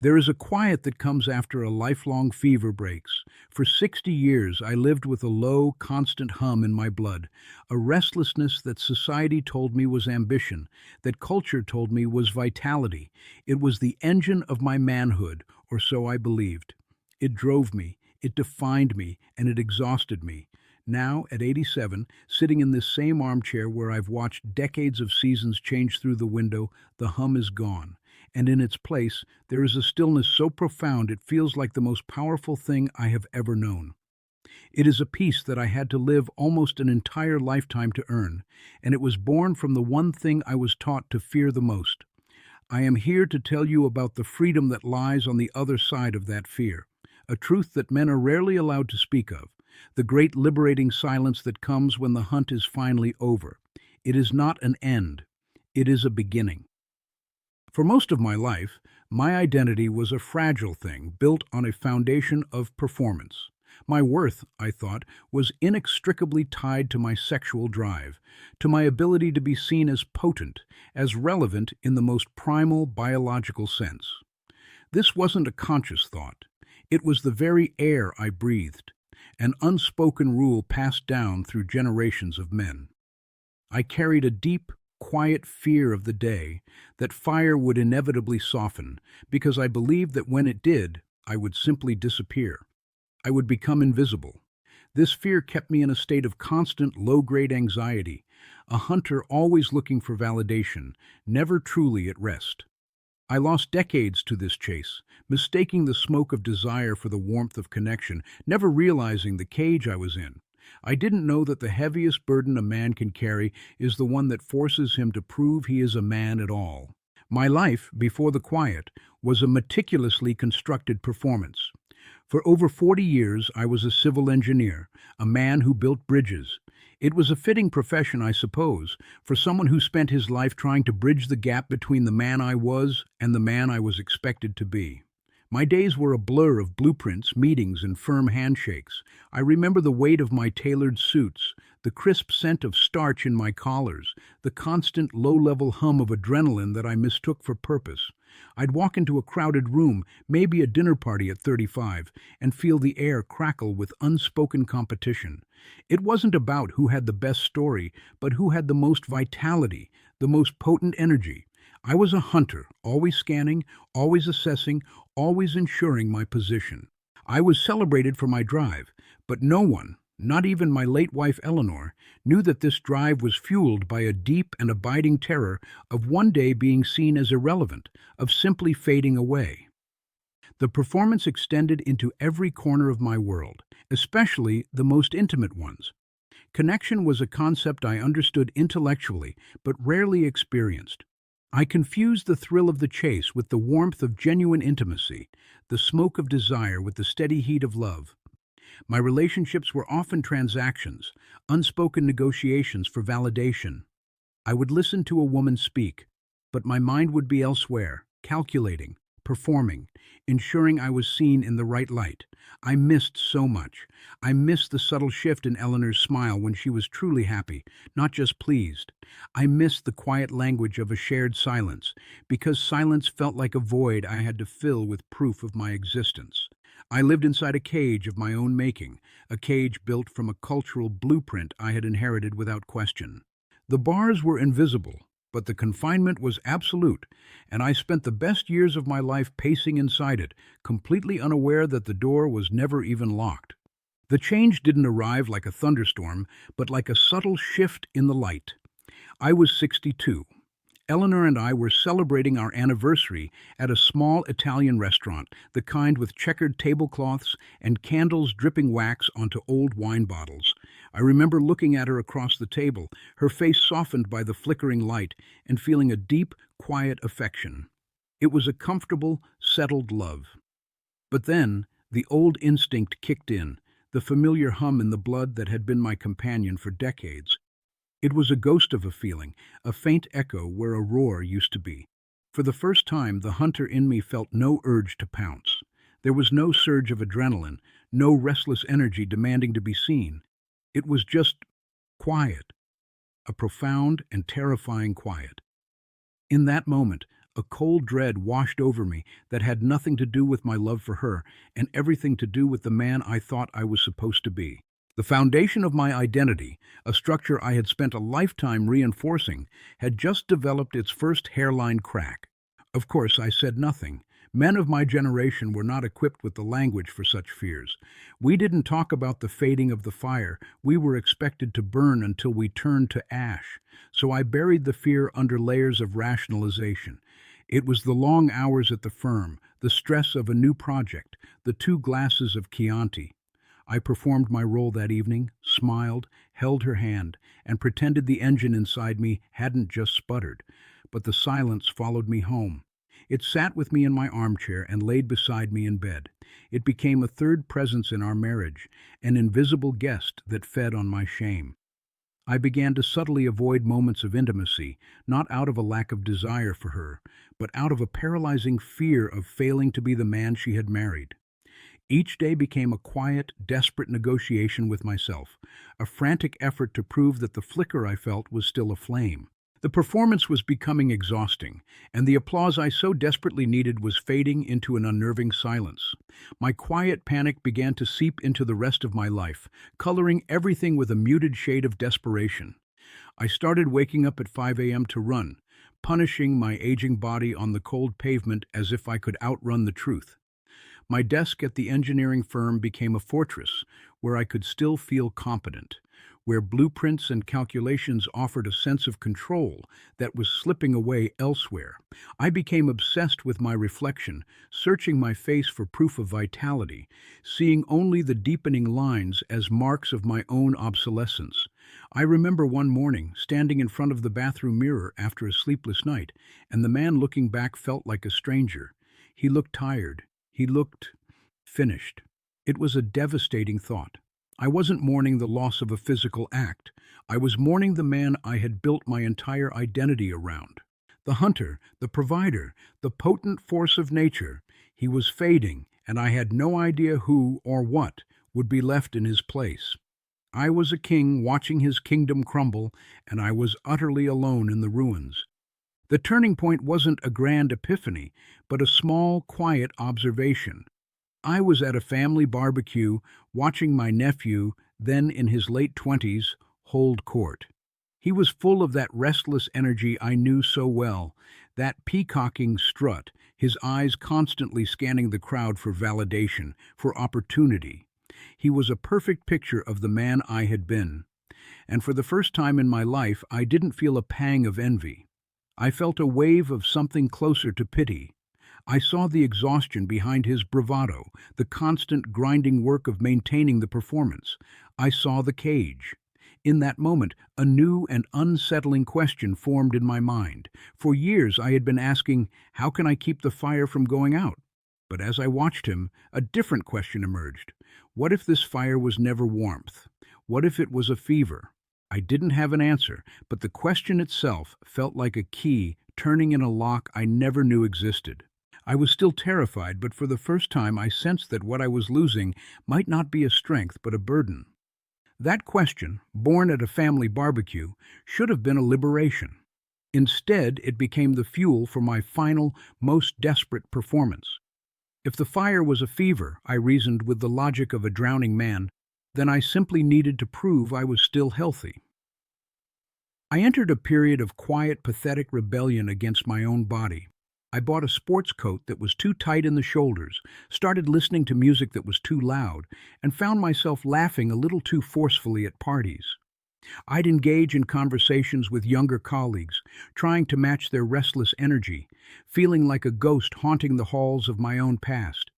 There is a quiet that comes after a lifelong fever breaks. For 60 years, I lived with a low, constant hum in my blood, a restlessness that society told me was ambition, that culture told me was vitality. It was the engine of my manhood, or so I believed. It drove me, it defined me, and it exhausted me. Now, at 87, sitting in this same armchair where I've watched decades of seasons change through the window, the hum is gone. And in its place, there is a stillness so profound it feels like the most powerful thing I have ever known. It is a peace that I had to live almost an entire lifetime to earn, and it was born from the one thing I was taught to fear the most. I am here to tell you about the freedom that lies on the other side of that fear, a truth that men are rarely allowed to speak of, the great liberating silence that comes when the hunt is finally over. It is not an end, it is a beginning. For most of my life, my identity was a fragile thing built on a foundation of performance. My worth, I thought, was inextricably tied to my sexual drive, to my ability to be seen as potent, as relevant in the most primal biological sense. This wasn't a conscious thought. It was the very air I breathed, an unspoken rule passed down through generations of men. I carried a deep, quiet fear of the day that fire would inevitably soften, because I believed that when it did, I would simply disappear. I would become invisible. This fear kept me in a state of constant low-grade anxiety, a hunter always looking for validation, never truly at rest. I lost decades to this chase, mistaking the smoke of desire for the warmth of connection, never realizing the cage I was in. I didn't know that the heaviest burden a man can carry is the one that forces him to prove he is a man at all. My life, before the quiet, was a meticulously constructed performance. For over 40 years, I was a civil engineer, a man who built bridges. It was a fitting profession, I suppose, for someone who spent his life trying to bridge the gap between the man I was and the man I was expected to be. My days were a blur of blueprints, meetings, and firm handshakes. I remember the weight of my tailored suits, the crisp scent of starch in my collars, the constant low-level hum of adrenaline that I mistook for purpose. I'd walk into a crowded room, maybe a dinner party at 35, and feel the air crackle with unspoken competition. It wasn't about who had the best story, but who had the most vitality, the most potent energy. I was a hunter, always scanning, always assessing, always ensuring my position. I was celebrated for my drive, but no one, not even my late wife Eleanor, knew that this drive was fueled by a deep and abiding terror of one day being seen as irrelevant, of simply fading away. The performance extended into every corner of my world, especially the most intimate ones. Connection was a concept I understood intellectually, but rarely experienced. I confused the thrill of the chase with the warmth of genuine intimacy, the smoke of desire with the steady heat of love. My relationships were often transactions, unspoken negotiations for validation. I would listen to a woman speak, but my mind would be elsewhere, calculating, performing, ensuring I was seen in the right light. I missed so much. I missed the subtle shift in Eleanor's smile when she was truly happy, not just pleased. I missed the quiet language of a shared silence, because silence felt like a void I had to fill with proof of my existence. I lived inside a cage of my own making, a cage built from a cultural blueprint I had inherited without question. The bars were invisible, but the confinement was absolute, and I spent the best years of my life pacing inside it, completely unaware that the door was never even locked. The change didn't arrive like a thunderstorm, but like a subtle shift in the light. I was 62. Eleanor and I were celebrating our anniversary at a small Italian restaurant, the kind with checkered tablecloths and candles dripping wax onto old wine bottles. I remember looking at her across the table, her face softened by the flickering light, and feeling a deep, quiet affection. It was a comfortable, settled love. But then, the old instinct kicked in, the familiar hum in the blood that had been my companion for decades. It was a ghost of a feeling, a faint echo where a roar used to be. For the first time, the hunter in me felt no urge to pounce. There was no surge of adrenaline, no restless energy demanding to be seen. It was just quiet, a profound and terrifying quiet. In that moment, A cold dread washed over me that had nothing to do with my love for her and everything to do with the man I thought I was supposed to be. The foundation of my identity, a structure I had spent a lifetime reinforcing, had just developed its first hairline crack. Of course, I said nothing. Men of my generation were not equipped with the language for such fears. We didn't talk about the fading of the fire. We were expected to burn until we turned to ash. So I buried the fear under layers of rationalization. It was the long hours at the firm, the stress of a new project, the 2 glasses of Chianti. I performed my role that evening, smiled, held her hand, and pretended the engine inside me hadn't just sputtered. But the silence followed me home. It sat with me in my armchair and laid beside me in bed. It became a third presence in our marriage, an invisible guest that fed on my shame. I began to subtly avoid moments of intimacy, not out of a lack of desire for her, but out of a paralyzing fear of failing to be the man she had married. Each day became a quiet, desperate negotiation with myself, a frantic effort to prove that the flicker I felt was still aflame. The performance was becoming exhausting, and the applause I so desperately needed was fading into an unnerving silence. My quiet panic began to seep into the rest of my life, coloring everything with a muted shade of desperation. I started waking up at 5 a.m. to run, punishing my aging body on the cold pavement as if I could outrun the truth. My desk at the engineering firm became a fortress where I could still feel competent, where blueprints and calculations offered a sense of control that was slipping away elsewhere. I became obsessed with my reflection, searching my face for proof of vitality, seeing only the deepening lines as marks of my own obsolescence. I remember one morning, standing in front of the bathroom mirror after a sleepless night, and the man looking back felt like a stranger. He looked tired. He looked finished. It was a devastating thought. I wasn't mourning the loss of a physical act. I was mourning the man I had built my entire identity around. The hunter, the provider, the potent force of nature. He was fading, and I had no idea who or what would be left in his place. I was a king watching his kingdom crumble, and I was utterly alone in the ruins. The turning point wasn't a grand epiphany, but a small, quiet observation. I was at a family barbecue watching my nephew, then in his late 20s, hold court. He was full of that restless energy I knew so well, that peacocking strut, his eyes constantly scanning the crowd for validation, for opportunity. He was a perfect picture of the man I had been. And for the first time in my life, I didn't feel a pang of envy. I felt a wave of something closer to pity. I saw the exhaustion behind his bravado, the constant grinding work of maintaining the performance. I saw the cage. In that moment, a new and unsettling question formed in my mind. For years I had been asking, how can I keep the fire from going out? But as I watched him, a different question emerged. What if this fire was never warmth? What if it was a fever? I didn't have an answer, but the question itself felt like a key turning in a lock I never knew existed. I was still terrified, but for the first time I sensed that what I was losing might not be a strength but a burden. That question, born at a family barbecue, should have been a liberation. Instead, it became the fuel for my final, most desperate performance. If the fire was a fever, I reasoned with the logic of a drowning man, then I simply needed to prove I was still healthy. I entered a period of quiet, pathetic rebellion against my own body. I bought a sports coat that was too tight in the shoulders, started listening to music that was too loud, and found myself laughing a little too forcefully at parties. I'd engage in conversations with younger colleagues, trying to match their restless energy, feeling like a ghost haunting the halls of my own past.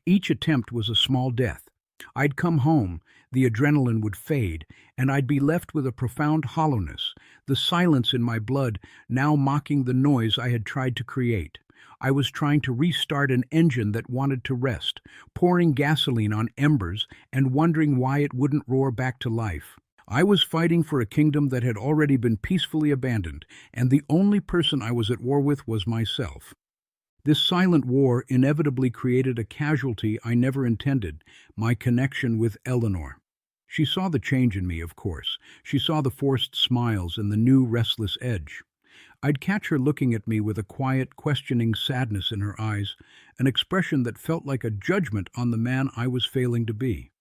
Each attempt was a small death. I'd come home, the adrenaline would fade, and I'd be left with a profound hollowness, the silence in my blood now mocking the noise I had tried to create. I was trying to restart an engine that wanted to rest, pouring gasoline on embers and wondering why it wouldn't roar back to life. I was fighting for a kingdom that had already been peacefully abandoned, and the only person I was at war with was myself. This silent war inevitably created a casualty I never intended, my connection with Eleanor. She saw the change in me, of course. She saw the forced smiles and the new restless edge. I'd catch her looking at me with a quiet, questioning sadness in her eyes, an expression that felt like a judgment on the man I was failing to be.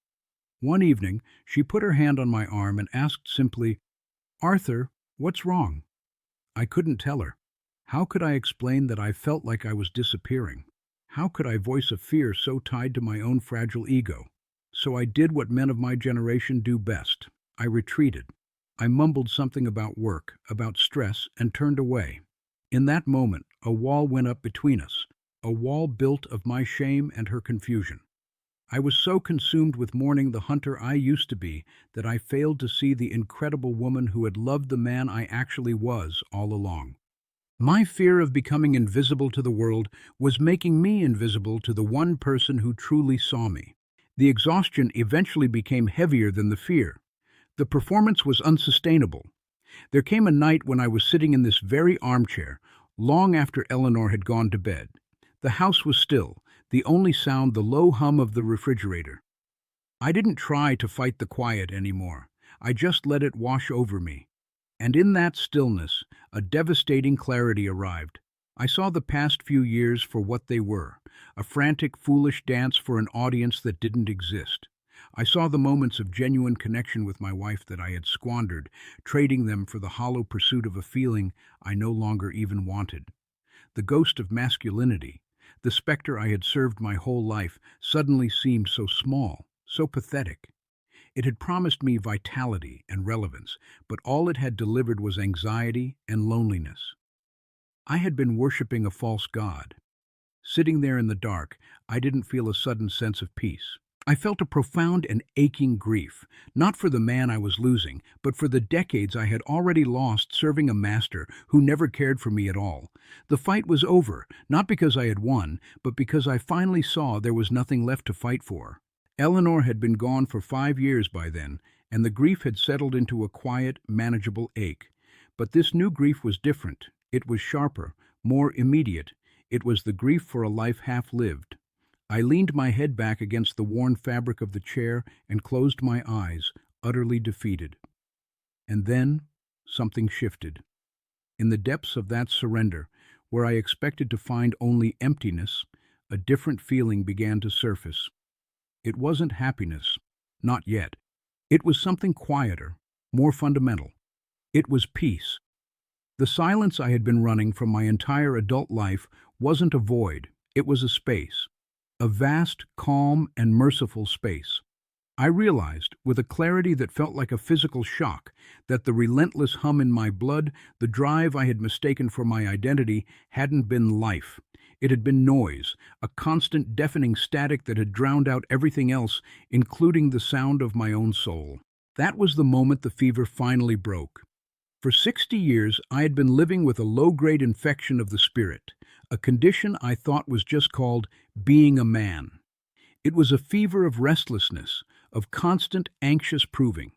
One evening, she put her hand on my arm and asked simply, "Arthur, what's wrong?" I couldn't tell her. How could I explain that I felt like I was disappearing? How could I voice a fear so tied to my own fragile ego? So I did what men of my generation do best. I retreated. I mumbled something about work, about stress, and turned away. In that moment, a wall went up between us, a wall built of my shame and her confusion. I was so consumed with mourning the hunter I used to be that I failed to see the incredible woman who had loved the man I actually was all along. My fear of becoming invisible to the world was making me invisible to the one person who truly saw me. The exhaustion eventually became heavier than the fear. The performance was unsustainable. There came a night when I was sitting in this very armchair, long after Eleanor had gone to bed. The house was still, the only sound the low hum of the refrigerator. I didn't try to fight the quiet anymore. I just let it wash over me. And in that stillness, a devastating clarity arrived. I saw the past few years for what they were, a frantic, foolish dance for an audience that didn't exist. I saw the moments of genuine connection with my wife that I had squandered, trading them for the hollow pursuit of a feeling I no longer even wanted. The ghost of masculinity, the specter I had served my whole life, suddenly seemed so small, so pathetic. It had promised me vitality and relevance, but all it had delivered was anxiety and loneliness. I had been worshiping a false god. Sitting there in the dark, I didn't feel a sudden sense of peace. I felt a profound and aching grief, not for the man I was losing, but for the decades I had already lost serving a master who never cared for me at all. The fight was over, not because I had won, but because I finally saw there was nothing left to fight for. Eleanor had been gone for 5 years by then, and the grief had settled into a quiet, manageable ache. But this new grief was different. It was sharper, more immediate. It was the grief for a life half-lived. I leaned my head back against the worn fabric of the chair and closed my eyes, utterly defeated. And then, something shifted. In the depths of that surrender, where I expected to find only emptiness, a different feeling began to surface. It wasn't happiness, not yet. It was something quieter, more fundamental. It was peace. The silence I had been running from my entire adult life wasn't a void, it was a space. A vast, calm, and merciful space. I realized, with a clarity that felt like a physical shock, that the relentless hum in my blood, the drive I had mistaken for my identity, hadn't been life. It had been noise, a constant deafening static that had drowned out everything else, including the sound of my own soul. That was the moment the fever finally broke. For 60 years, I had been living with a low-grade infection of the spirit, a condition I thought was just called being a man. It was a fever of restlessness, of constant anxious proving.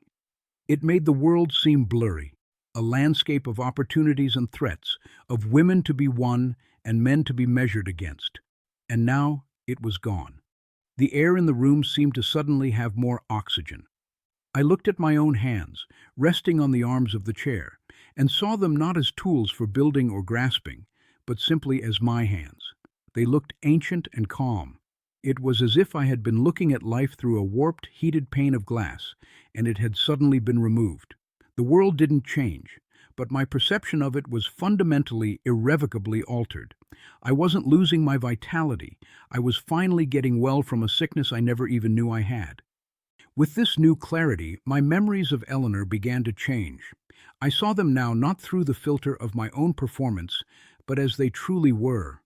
It made the world seem blurry, a landscape of opportunities and threats, of women to be won and men to be measured against. And now it was gone. The air in the room seemed to suddenly have more oxygen. I looked at my own hands, resting on the arms of the chair, and saw them not as tools for building or grasping, but simply as my hands. They looked ancient and calm. It was as if I had been looking at life through a warped, heated pane of glass, and it had suddenly been removed. The world didn't change, but my perception of it was fundamentally, irrevocably altered. I wasn't losing my vitality. I was finally getting well from a sickness I never even knew I had. With this new clarity, my memories of Eleanor began to change. I saw them now not through the filter of my own performance, but as they truly were.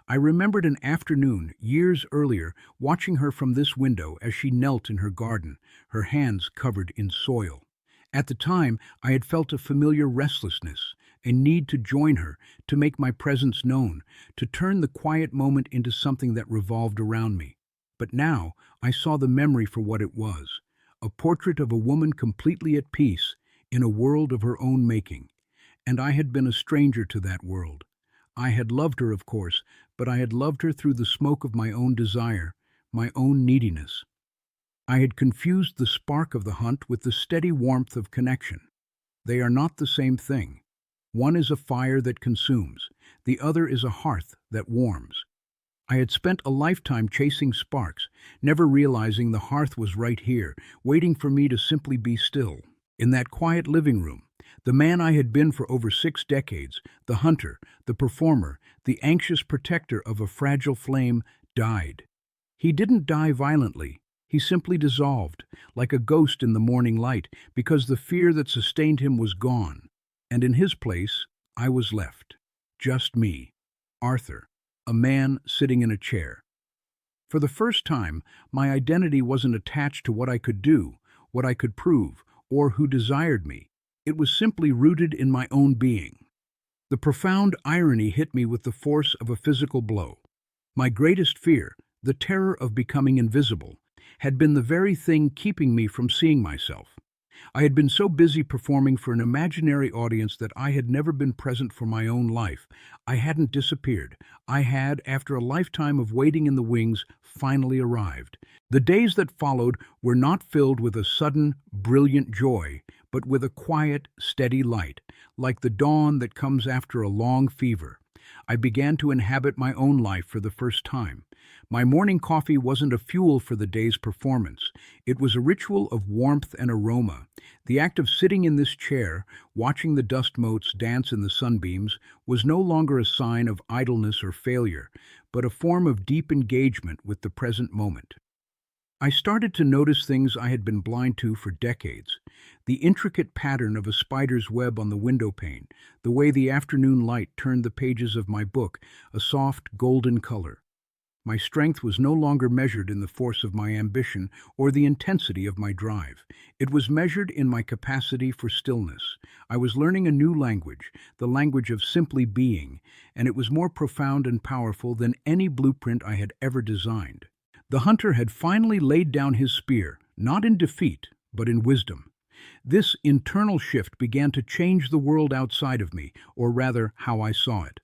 I remembered an afternoon, years earlier, watching her from this window as she knelt in her garden, her hands covered in soil. At the time, I had felt a familiar restlessness, a need to join her, to make my presence known, to turn the quiet moment into something that revolved around me. But now, I saw the memory for what it was, a portrait of a woman completely at peace, in a world of her own making. And I had been a stranger to that world. I had loved her, of course, but I had loved her through the smoke of my own desire, my own neediness. I had confused the spark of the hunt with the steady warmth of connection. They are not the same thing. One is a fire that consumes, the other is a hearth that warms. I had spent a lifetime chasing sparks, never realizing the hearth was right here, waiting for me to simply be still. In that quiet living room, the man I had been for over 6 decades, the hunter, the performer, the anxious protector of a fragile flame, died. He didn't die violently. He simply dissolved, like a ghost in the morning light, because the fear that sustained him was gone. And in his place, I was left. Just me, Arthur, a man sitting in a chair. For the first time, my identity wasn't attached to what I could do, what I could prove, or who desired me. It was simply rooted in my own being. The profound irony hit me with the force of a physical blow. My greatest fear, the terror of becoming invisible, had been the very thing keeping me from seeing myself. I had been so busy performing for an imaginary audience that I had never been present for my own life. I hadn't disappeared. I had, after a lifetime of waiting in the wings, finally arrived. The days that followed were not filled with a sudden, brilliant joy, but with a quiet, steady light, like the dawn that comes after a long fever. I began to inhabit my own life for the first time. My morning coffee wasn't a fuel for the day's performance. It was a ritual of warmth and aroma. The act of sitting in this chair, watching the dust motes dance in the sunbeams, was no longer a sign of idleness or failure, but a form of deep engagement with the present moment. I started to notice things I had been blind to for decades. The intricate pattern of a spider's web on the window pane, the way the afternoon light turned the pages of my book a soft golden color. My strength was no longer measured in the force of my ambition or the intensity of my drive. It was measured in my capacity for stillness. I was learning a new language, the language of simply being, and it was more profound and powerful than any blueprint I had ever designed. The hunter had finally laid down his spear, not in defeat, but in wisdom. This internal shift began to change the world outside of me, or rather, how I saw it.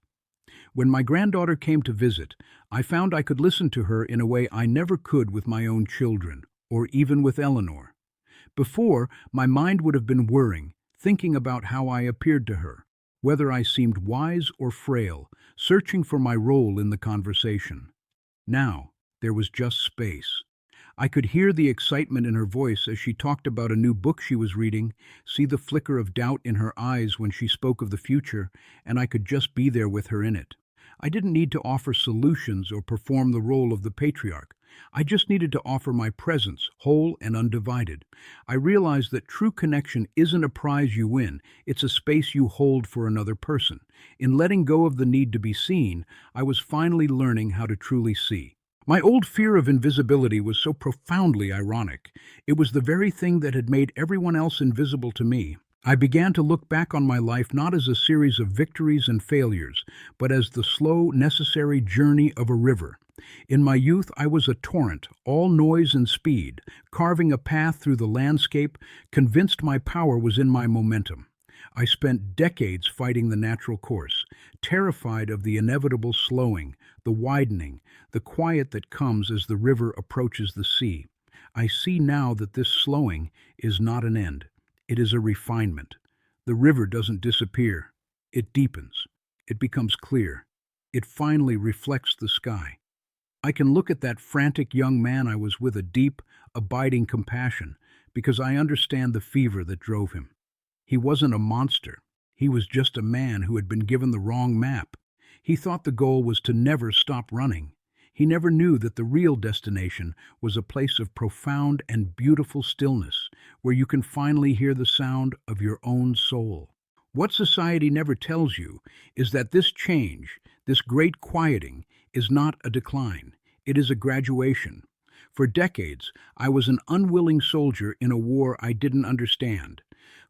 When my granddaughter came to visit, I found I could listen to her in a way I never could with my own children, or even with Eleanor. Before, my mind would have been whirring, thinking about how I appeared to her, whether I seemed wise or frail, searching for my role in the conversation. Now, there was just space. I could hear the excitement in her voice as she talked about a new book she was reading, see the flicker of doubt in her eyes when she spoke of the future, and I could just be there with her in it. I didn't need to offer solutions or perform the role of the patriarch. I just needed to offer my presence, whole and undivided. I realized that true connection isn't a prize you win, it's a space you hold for another person. In letting go of the need to be seen, I was finally learning how to truly see. My old fear of invisibility was so profoundly ironic. It was the very thing that had made everyone else invisible to me. I began to look back on my life not as a series of victories and failures, but as the slow, necessary journey of a river. In my youth, I was a torrent, all noise and speed, carving a path through the landscape, convinced my power was in my momentum. I spent decades fighting the natural course, terrified of the inevitable slowing, the widening, the quiet that comes as the river approaches the sea. I see now that this slowing is not an end. It is a refinement. The river doesn't disappear. It deepens. It becomes clear. It finally reflects the sky. I can look at that frantic young man I was with a deep, abiding compassion, because I understand the fever that drove him. He wasn't a monster. He was just a man who had been given the wrong map. He thought the goal was to never stop running. He never knew that the real destination was a place of profound and beautiful stillness, where you can finally hear the sound of your own soul. What society never tells you is that this change, this great quieting, is not a decline. It is a graduation. For decades, I was an unwilling soldier in a war I didn't understand,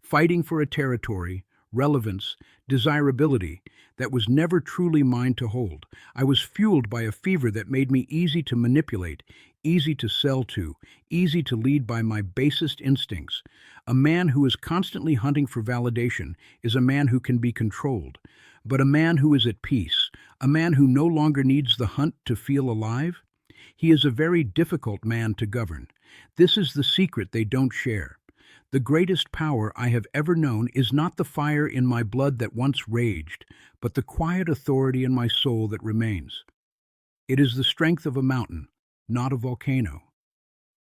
fighting for a territory, relevance, desirability that was never truly mine to hold. I was fueled by a fever that made me easy to manipulate, easy to sell to, easy to lead by my basest instincts. A man who is constantly hunting for validation is a man who can be controlled, but a man who is at peace, a man who no longer needs the hunt to feel alive, he is a very difficult man to govern. This is the secret they don't share. The greatest power I have ever known is not the fire in my blood that once raged, but the quiet authority in my soul that remains. It is the strength of a mountain, not a volcano.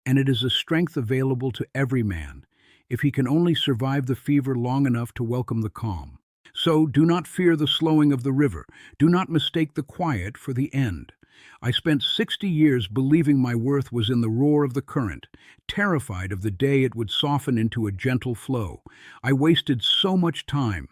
And it is a strength available to every man, if he can only survive the fever long enough to welcome the calm. So do not fear the slowing of the river. Do not mistake the quiet for the end. I spent 60 years believing my worth was in the roar of the current, terrified of the day it would soften into a gentle flow. I wasted so much time.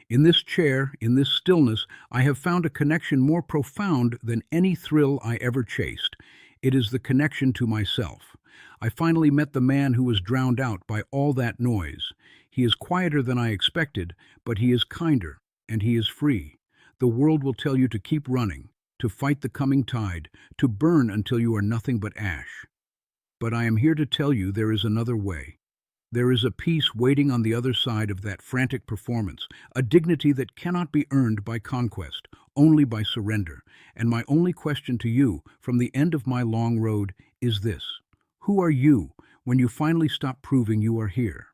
In this chair, in this stillness, I have found a connection more profound than any thrill I ever chased. It is the connection to myself. I finally met the man who was drowned out by all that noise. He is quieter than I expected, but he is kinder, and he is free. The world will tell you to keep running, to fight the coming tide, to burn until you are nothing but ash. But I am here to tell you there is another way. There is a peace waiting on the other side of that frantic performance, a dignity that cannot be earned by conquest, only by surrender. And my only question to you, from the end of my long road, is this: who are you when you finally stop proving you are here?